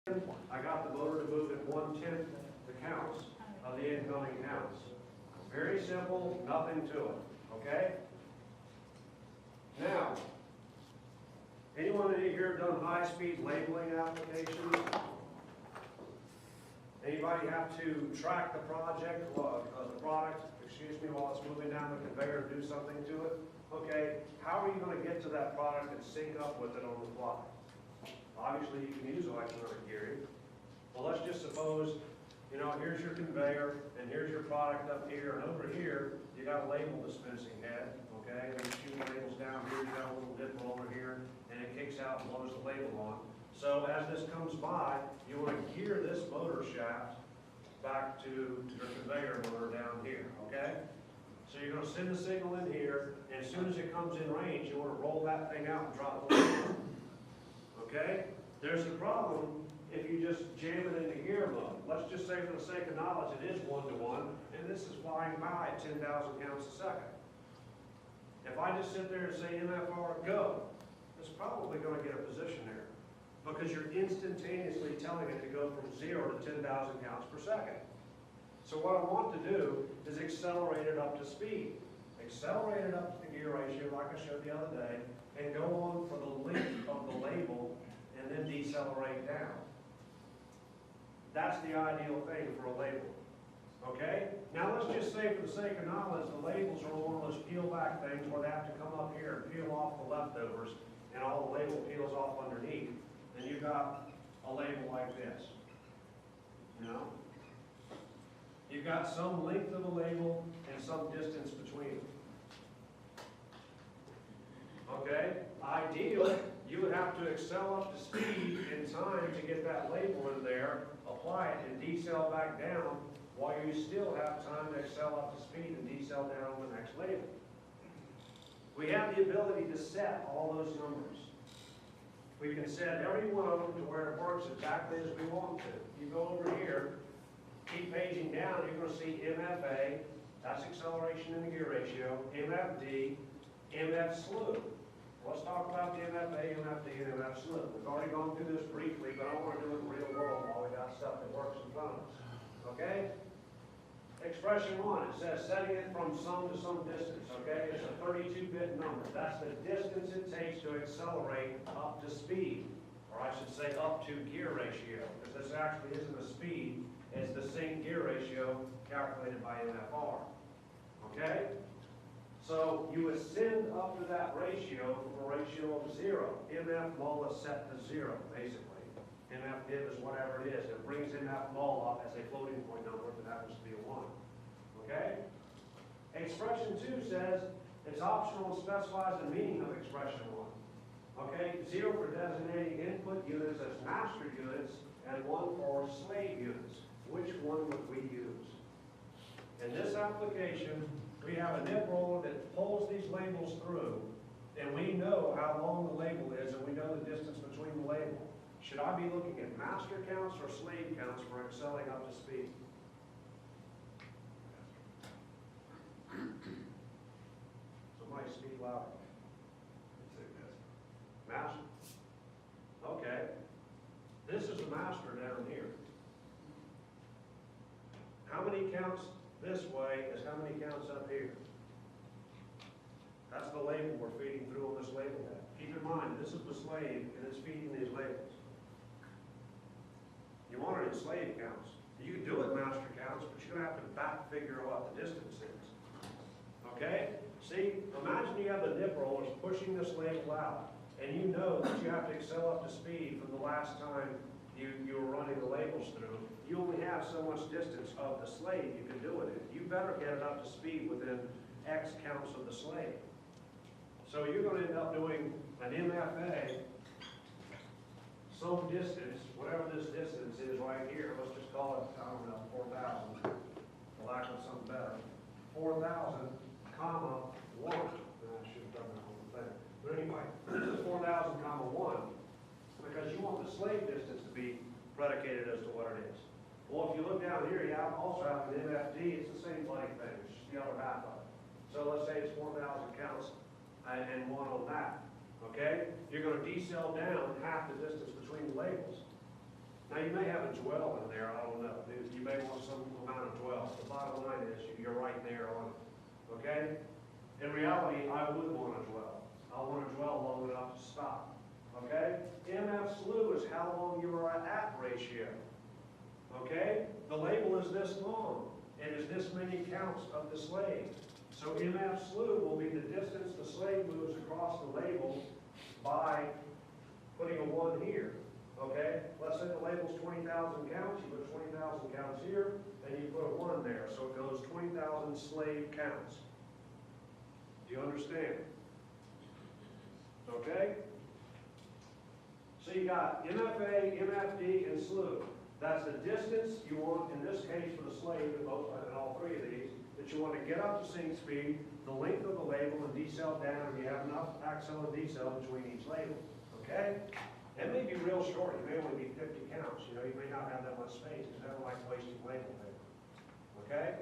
I got the motor to move at 1/10 the counts of the incoming counts. Very simple, nothing to it, okay? Now, anyone in here done high-speed labeling applications? Anybody have to track the project, the product, while it's moving down the conveyor and do something to it? Okay, how are you going to get to that product and sync up with it on the fly? Obviously, you can use electronic gearing. Well, let's just suppose, here's your conveyor, and here's your product up here, and over here, you got a label dispensing head, okay? And you shoot the labels down here, you got a little dip roller here, and it kicks out and blows the label on. So as this comes by, you want to gear this motor shaft back to your conveyor motor down here, okay? So you're going to send a signal in here, and as soon as it comes in range, you want to roll that thing out and drop the label. Okay? There's a problem if you just jam it into gear mode. Let's just say for the sake of knowledge it is 1-to-1, and this is flying by at 10,000 counts a second. If I just sit there and say MFR go, it's probably going to get a position there because you're instantaneously telling it to go from 0 to 10,000 counts per second. So what I want to do is accelerate it up to speed. Accelerate it up to the gear ratio like I showed the other day, and go on for the length of the label and then decelerate down. That's the ideal thing for a label. Okay? Now let's just say for the sake of knowledge, the labels are one of those peel back things where they have to come up here and peel off the leftovers and all the label peels off underneath. And you've got a label like this. You've got some length of the label and some distance between them. Okay? Ideally, you would have to excel up to speed in time to get that label in there, apply it, and decel back down while you still have time to excel up to speed and decel down on the next label. We have the ability to set all those numbers. We can set every one of them to where it works exactly as we want to. You go over here, keep paging down, you're going to see MFA, that's acceleration in the gear ratio, MFD, MF slew. Let's talk about the MFA, MFD, and MF slew. We've already gone through this briefly, but I want to do it in the real world while we got stuff that works in front of us. Okay? Expression 1, it says setting it from some to some distance, okay? It's a 32-bit number. That's the distance it takes to accelerate up to speed, or I should say up to gear ratio, because this actually isn't a speed, it's the sync gear ratio calculated by MFR, okay? So you ascend up to that ratio from a ratio of 0. MF mul is set to 0, basically. MF div is whatever it is. It brings MF mul up as a floating point number if it happens to be a 1. Okay? Expression 2 says it's optional and specifies the meaning of expression 1. Okay? 0 for designating input units as master units and 1 for slave units. Which one would we use? In this application, we have a nip roller that pulls these labels through, and we know how long the label is, and we know the distance between the label. Should I be looking at master counts or slave counts for excelling up to speed? Somebody speak louder. Master? Okay. This is a master down here. How many counts this way is how many counts up here? That's the label we're feeding through on this label head. Keep in mind, this is the slave, and it's feeding these labels. You want it in slave counts. You can do it in master counts, but you're going to have to back figure what the distance is. Okay? See, imagine you have the nip rollers pushing this label out, and you know that you have to excel up to speed from the last time you were running the labels through. You only have so much distance of the slave you can do it in. You better get it up to speed within X counts of the slave. So you're going to end up doing an MFA, some distance, whatever this distance is right here, let's just call it, I don't know, 4,000, for lack of something better. 4,000, comma, 1. I should have done that whole thing. But anyway, 4,000, comma, 1, because you want the slave distance to be predicated as to what it is. Well, if you look down here, you also have an MFD, it's the same bloody thing, it's just the other half of it. So let's say it's 4,000 counts and 1 on that. Okay? You're going to decel down half the distance between the labels. Now, you may have a dwell in there, I don't know. You may want some amount of dwell. The bottom line is, you're right there on it, okay? In reality, I would want to dwell. I want to dwell long enough to stop, okay? MF slew is how long you are at ratio, okay? The label is this long, and is this many counts of the slave. So MF slew will be the distance the slave moves across the label by putting a 1 here, okay? Let's say the label's 20,000 counts, you put 20,000 counts here, and you put a 1 there, so it goes 20,000 slave counts. Do you understand? Okay? So you got MFA, MFD, and slew. That's the distance you want, in this case for the slave, in all three of these, that you want to get up to sync speed, the length of the label, and decel down, and you have enough accel and decel between each label. Okay? It may be real short. It may only be 50 counts. You know, you may not have that much space because I don't like wasting label paper. Okay?